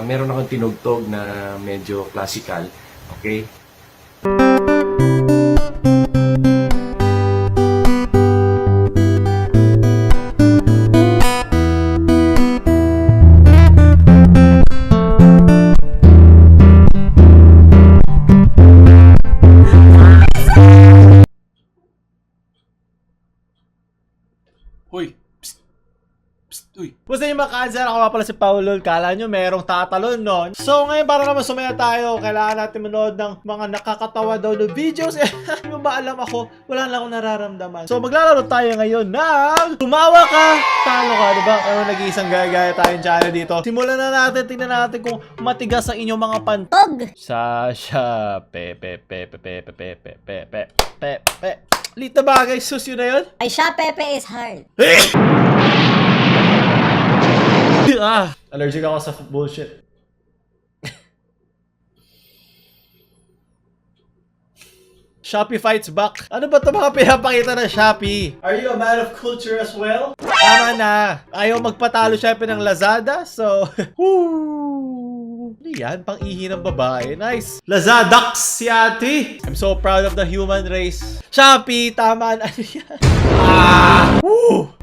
meron akong tinugtog na medyo classical. Okay? Uy! Psst! Psst! Uy! Basta yung mga cancer, ako nga pala si PaoLUL. Kala nyo merong tatalon, no? So ngayon, para naman sumaya tayo, kailangan natin manood ng mga nakakatawa daw na videos. Yung ba alam ako, wala lang akong nararamdaman. So maglalaro tayo ngayon ng Tumawa Ka, Talo Ka, diba? Kaya nag-iisang gaya-gaya tayong channel dito. Simulan na natin, tingnan natin kung matigas ang inyong mga pantog. Sasha, Lita bagay, sus yun na yun? Ay, shopeepee is hard. Allergic ako sa bullshit. Shopee fights back. Ano ba ito mga pinapakita ng Shopee? Are you a man of culture as well? Tama na. Ayaw magpatalo syempre ng Lazada. So, ano yan? Pang-ihi ng babae. Nice. Lazadaks si ate. I'm so proud of the human race. Shopee, tama. Ano yan?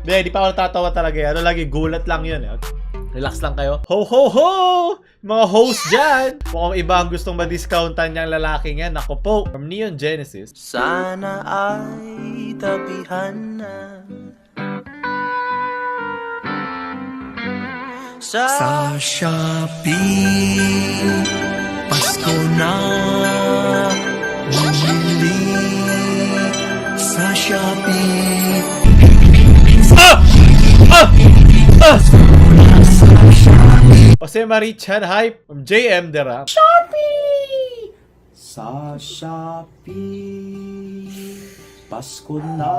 Hindi pa ako natatawa talaga yan. Ano lagi, gulat lang yun. Relax lang kayo. Ho, ho, ho! Mga host dyan! Mukhang iba ang gustong ma-discountan niyang lalaking yan. Ako po, from Neon Genesis. Sana ay tabihan na sa Shopee. Pasko na bumili sa Shopee. Jose Marichan Hype from JM Dera. Shopee! Sa Shopee, Pasko na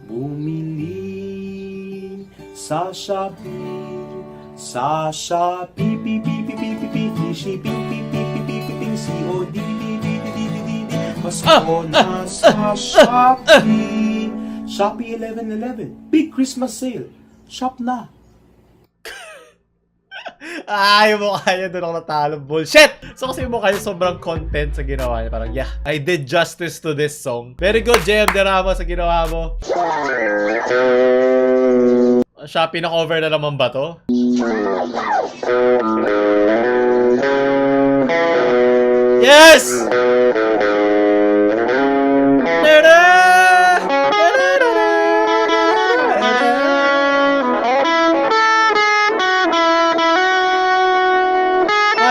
bumili sa Shopee. Sa Shopee, COD, Pasko na sa Shopee. Shopee 11/11, big Christmas sale. Shop na. Yung mukha niya doon ako natalo. Bullshit! So kasi yung mukha niya sobrang content sa ginawa niya. Parang, yeah, I did justice to this song. Very good, JM Derama, sa ginawa mo. Shopee na cover na naman ba to? Yes!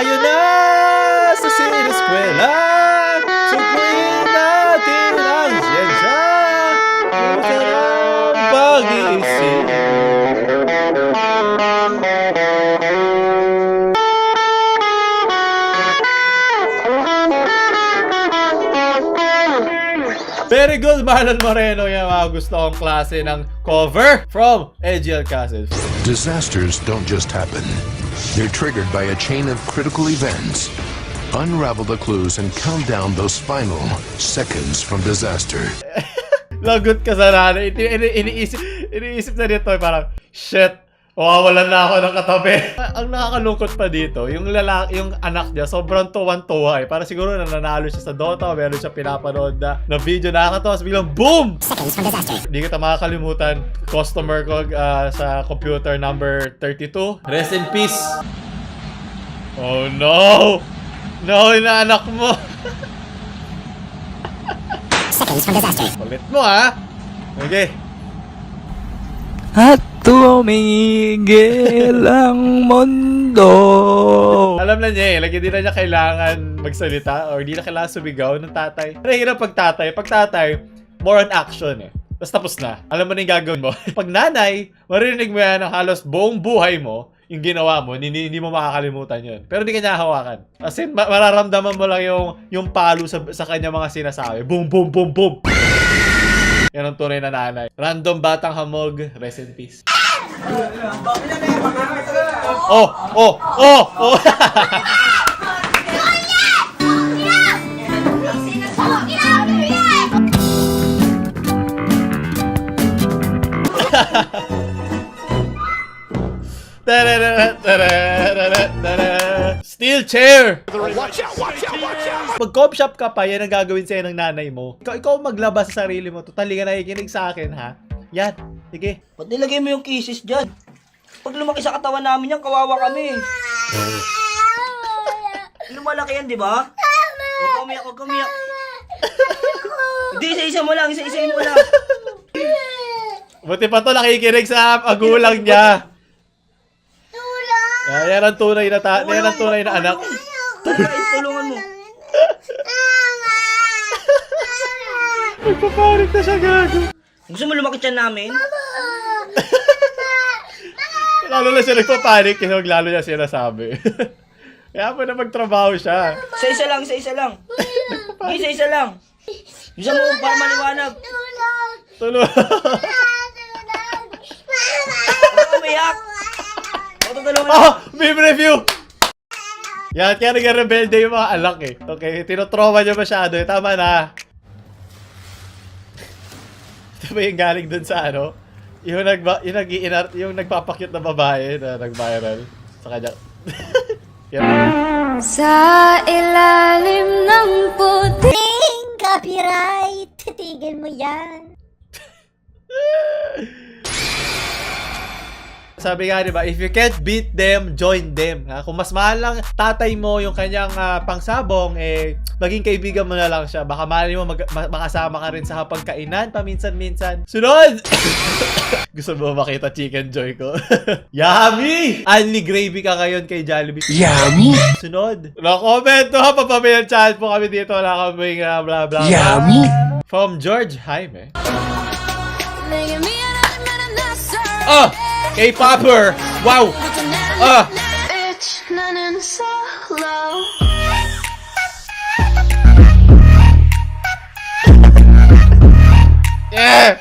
Ayun na sa sineskwela, sukuin natin ang siyensya, kung sarang pag-iisip. Very good, Marlon Moreno. Yung mga gusto kong klase ng cover from EGL Castles. Disasters don't just happen. They're triggered by a chain of critical events. Unravel the clues and count down those final seconds from disaster. Lagot ka sa nanay. Iniisip na dito, parang, shit, mawawalan na ako ng katabi. Ang nakakalungkot pa dito, yung anak niya, sobrang tuwan-tuwa eh. Para siguro nananalo siya sa Dota, o meron siya pinapanood na video, nakakatawa. So biglang, boom! Seconds from disaster. Hindi kita makakalimutan, customer ko sa computer number 32. Rest in peace. Oh no! No, inaanak mo. Seconds from disaster. Kulit mo ha. Okay. At tumigil ang mundo. Alam na niya eh, lagi din na niya kailangan magsalita or di na kailangan sumigaw ng tatay. Pero hirap pag tatay. Pag tatay, more on action eh. Tapos na. Alam mo na yung gagawin mo. Pag nanay, marinig mo yan ng halos buong buhay mo, yung ginawa mo, hindi mo makakalimutan yun. Pero hindi ka niya hawakan. As in, mararamdaman mo lang yung palo sa kanya mga sinasabi. Boom, boom, boom, boom. Yan ang tunay na nanay. Random batang hamog, rest in peace. Oh! Steel chair! Pag coffee shop ka pa, yan ang gagawin sa'yo ng nanay mo. Ikaw maglabas sa sarili mo. Totally ka nakikinig sa akin, ha? Yan. Sige. Ba't nilagay mo yung kisses dyan? Pag lumaki sa katawan namin yan, kawawa kami. Lumalaki yan, di ba? Huwag ka umiyak, huwag ka umiyak. Hindi, isa-isa mo lang, isa-isain mo lang. Buti pa to nakikinig sa magulang niya. Yan ang tunay na yan ang tunay na anak. Tulungan mo. Nagpapanik na siya, gago. Gusto mo lumaki tiyan namin? Lalo na siya nagpapanik, kasi lalo niya sinasabi. Kaya po na magtrabaho siya. Isa-isa lang, isa-isa lang. Isa-isa lang. Bisa mo para maliwanag. Tulog. Huwag ka umiyak. Tutulungan mo. Oh! Meme review! Yan, kaya nag-rebelde yung mga alak eh. Okay, tinotrauma niya masyado eh. Tama na. Ito ba yung galing dun sa ano? Yung nagpapakit na babae na nag-viral sa kanya. Yan. Sa ilalim ng Ting! Copyright! Titigil mo yan. Sabi nga, diba, if you can't beat them, join them. Ha? Kung mas mahal lang tatay mo yung kanyang pangsabong, eh, maging kaibigan mo na lang siya. Baka mahal mo makasama ka rin sa hapagkainan paminsan-minsan. Sunod! Gusto mo makita chicken joy ko? Yummy! Only gravy ka ngayon kay Jollibee. Yummy! Sunod. No-comment ha, papamayang chat po kami dito. Wala kaming blah blah. Yummy! From George Jaime. Oh! K-popper! Wow! Yeah!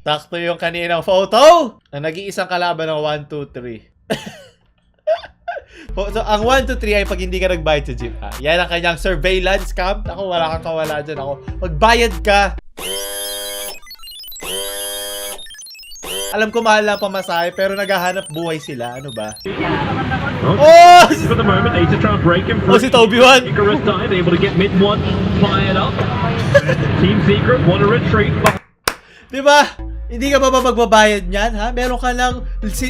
Sakto yung kaninang photo na nag-iisang kalaban ng 1, 2, 3. So, ang 1, 2, 3 ay pag hindi ka nagbayad sa gym, ha? Yan ang kanyang surveillance cam. Ako, wala kang kawala dyan. Ako, magbayad ka. Alam ko mahal lang pamasahe, pero naghahanap buhay sila. Ano ba? Oh! For the moment, need to try and break him Oh, si Toby One! Icarus dive, able to get mid-one, fly it up. Team Secret want to retreat. Diba? Hindi ka ba magbabayad niyan, ha? Meron ka lang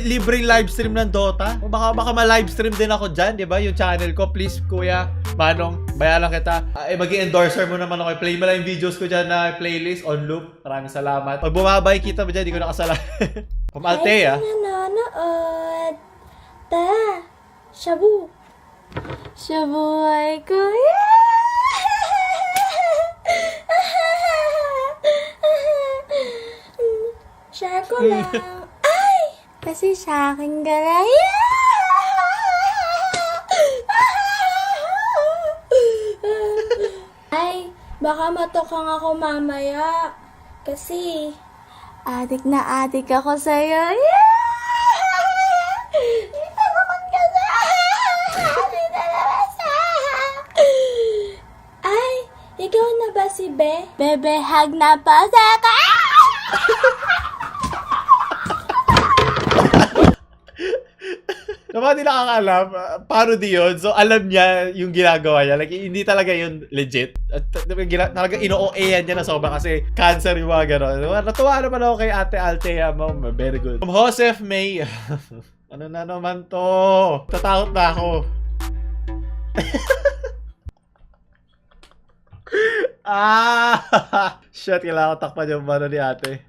libreng livestream ng Dota. O baka ma-livestream din ako dyan, diba? Yung channel ko, please, kuya, Manong, bayaran kita. Mag-i-endorser mo naman ako. Play mo lang yung videos ko dyan na playlist on loop. Maraming salamat. Pag bumabay kita mo dyan, di ko nakasala. Pumalte, ha? nanonood. Ta, shabu. Shabuhay ko. Share ko lang. Ay! Kasi sa akin gala. Ay, baka matokang ako mamaya. Kasi, adik na adik ako sa'yo. Dito naman ka sa dito naman sa Ay, ikaw na ba si Be? Bebe, hug na pa sa ka. Naman hindi nakakaalam, parody yun. So, alam niya yung ginagawa niya. Like, hindi talaga yun legit. At talaga ino-OA-yan niya na sobra kasi cancer yung mga gano'n. Natuwa naman ako kay Ate Althea, Mom. Very good. From Joseph May. Ano na naman to? Tatakot na ako. Shit, kailangan ko takpan yung mano ni ate.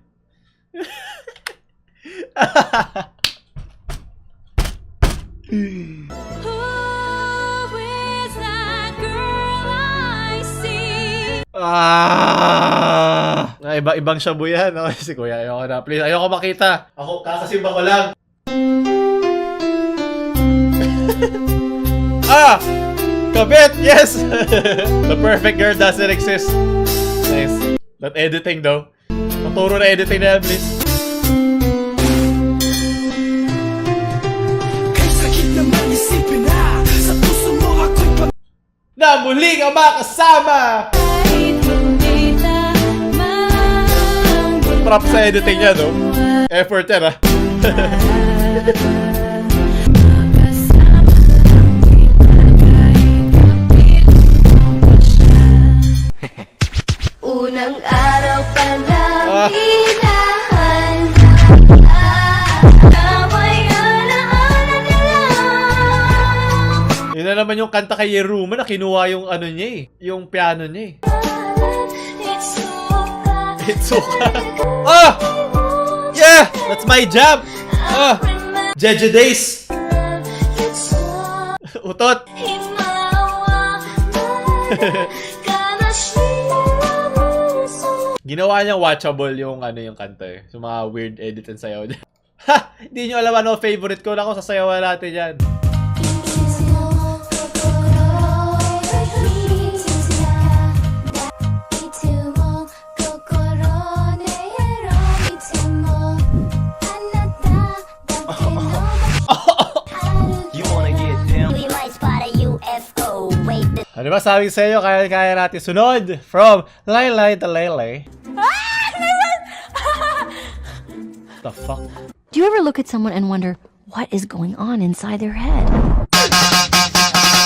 Ibang shabu yan. No? Si Kuya, ayoko na. Please, ayoko makita. Ako, kakasimba ko lang. Kabit! Yes! The perfect girl doesn't exist. Nice. That editing though. Maturo na editing na yan, please. Na muling ang makasama! Prop sa editing niya, no? Effort yan, ha? Unang araw pa lang Ah. hinahanda. Kamay alaala na lang. Yun na naman yung kanta kay Yeruma na kinuha yung ano niya eh. Yung piano niya eh. It's okay. Ah! Yeah! That's my jam! Ah! Jeje Days! Utot! Ginawa niyang watchable yung ano yung kanta eh. Yung mga weird edit and sayaw niya. Ha! Hindi nyo alam ano favorite ko. Ako sasayawan natin yan. Ano ba sabi sa iyo? Kaya natin sunod from Laylay to Laylay. The fuck? Do you ever look at someone and wonder what is going on inside their head?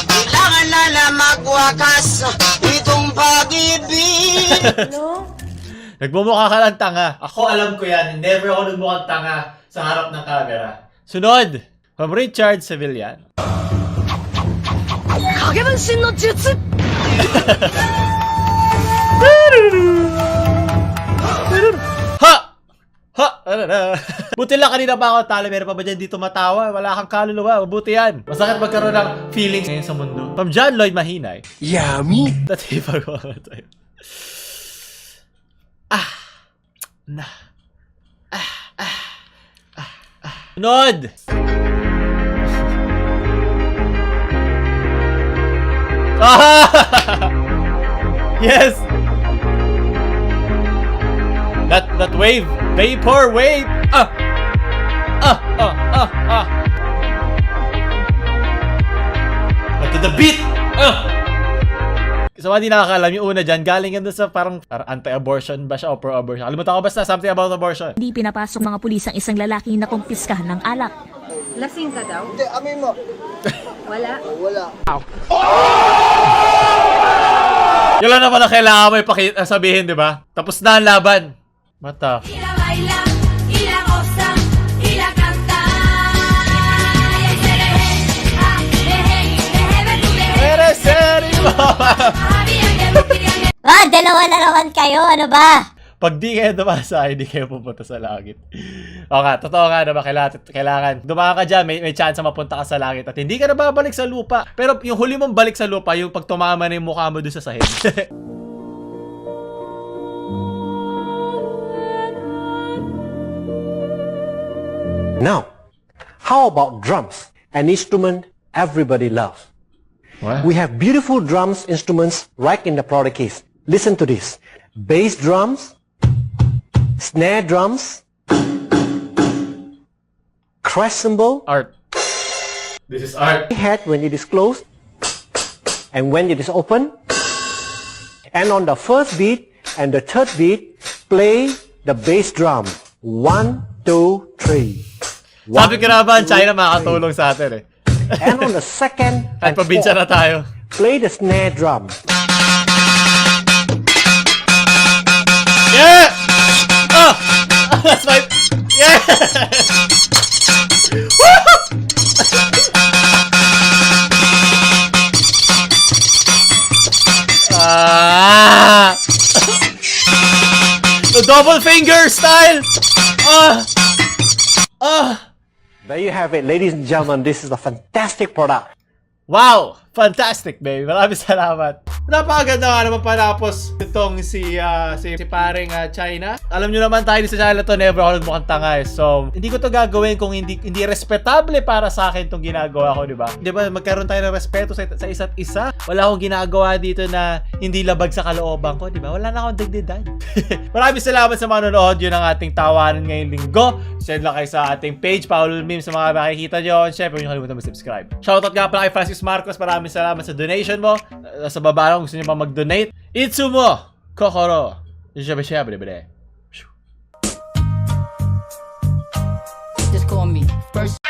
Kailangan na magwakas itong pag-ibig. Nagmumukha ka lang tanga. Ako alam ko yan. Never ako nagmukhang tanga sa harap ng camera. Sunod from Richard Sevillan. Ha! Ha! Buti lang kanina pa ako talo. Meron pa ba dyan dito matawa? Wala kang kaluluwa. Mabuti yan. Masakit magkaroon ng feelings ngayon sa mundo. From John Lloyd Mahinay. Yummy! Dati pagawa tayo. Sunod! Yes! That wave! Vapor wave! To the beat! So, hindi nakakalam yung una dyan, galing yan doon sa parang anti-abortion ba siya o pro-abortion? Kalimutan ko basta, something about abortion. Hindi pinapasok mga pulis ang isang lalaki na kumpiskahan ng alak. Lasing ka daw? Hindi, amin mo. Wala? Wala. Yun lang naman ang kailangan mo sabihin, di ba? Tapos na ang laban. Mata. Dalawa na naman kayo, ano ba? Pag di kayo dumasa, hindi kayo pupunta sa langit. O nga, totoo nga naman, kailangan dumaan ka dyan, may chance mapunta ka sa langit at hindi ka na babalik sa lupa. Pero yung huli mong balik sa lupa, yung pag tumama na yung mukha mo dun sa sahig. Now, how about drums? An instrument everybody loves. What? We have beautiful drums instruments right in the product case. Listen to this. Bass drums, snare drums, crash cymbal, Art. This is art. head when it is closed, and when it is open. And on the first beat and the third beat, play the bass drum. 1, 2, 3. Sabi ko na ba, ang China makakatulong sa atin eh. And on the second At and probinsya na fourth, tayo. play the snare drum. Yeah! Oh! That's my... Yeah! The double finger style! There you have it, ladies and gentlemen. This is a fantastic product. Wow! Fantastic, baby. Maraming salamat. Napakaganda nga naman panapos itong si paring China. Alam nyo naman tayo sa channel to, never ako nagmukhang tanga eh. So, hindi ko to gagawin kung hindi respetable para sa akin itong ginagawa ko, di ba? Di ba, magkaroon tayo ng respeto sa isa't isa. Wala akong ginagawa dito na hindi labag sa kalooban ko, di ba? Wala na akong dagdagan. Maraming salamat sa mga nanonood. Yun ang ating tawanan ngayong linggo. Send lang kayo sa ating page, PaoLUL Memes, sa mga makikita nyo. Siyempre, huwag nyo kalimutan mag-subscribe. Shoutout nga pala kay Francis Marcos. Maraming salamat sa donation mo. Sa baba lang, gusto nyo pa mag-donate. Itsumo! Kokoro! Just go First